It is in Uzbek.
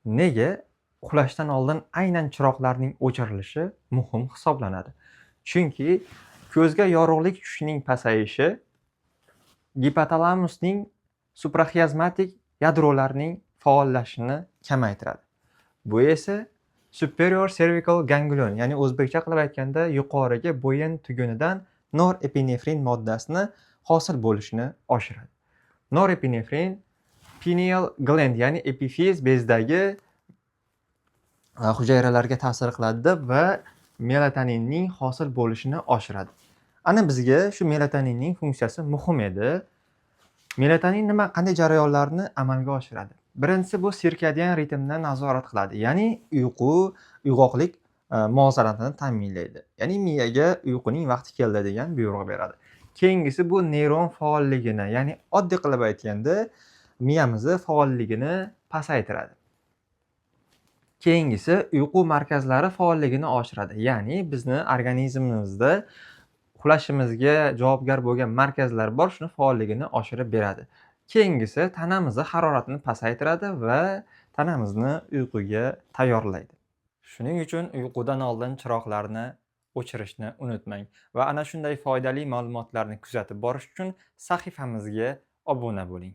Nega? Uxlashdan oldin aynan chiroqlarning o'chirilishi muhim hisoblanadi. Chunki ko'zga yorug'lik tushishining pasayishi gipotalamusning supraxiazmatik yadrolarining faollashishini kamaytiradi. Bu esa superior cervical ganglion, ya'ni o'zbekcha qilib aytganda yuqorigi bo'yin tugunidan norepinefrin moddasini hosil bo'lishini oshiradi. Norepinefrin pineal gland, ya'ni epifiz bezidagi hujayralarga ta'sir qiladi va melatoninning hosil bo'lishini oshiradi. Ana bizga shu melatoninning funksiyasi muhim edi. Melatonin qanday jarayonlarni amalga oshiradi? Birinchisi bu sirkadian ritmni nazorat qiladi. Ya'ni uyg'oqlik muvozanatini ta'minlaydi. Ya'ni miyaga uyquning vaqti keldi degan buyruq beradi. Keyingisi bu neyron faolligini, ya'ni oddiy qilib aytganda miyamizni faolligini pasaytiradi. Keyingisi uyqu markazlari faolligini oshiradi. Ya'ni bizni organizmimizda uxlashimizga javobgar bo'lgan markazlar bor, shuni faolligini oshirib beradi. Keyingisi tanamizni haroratini pasaytiradi va tanamizni uyquga tayyorlaydi. Shuning uchun uyqudan oldin chiroqlarni o'chirishni unutmang va ana shunday foydali ma'lumotlarni kuzatib borish uchun sahifamizga obuna bo'ling.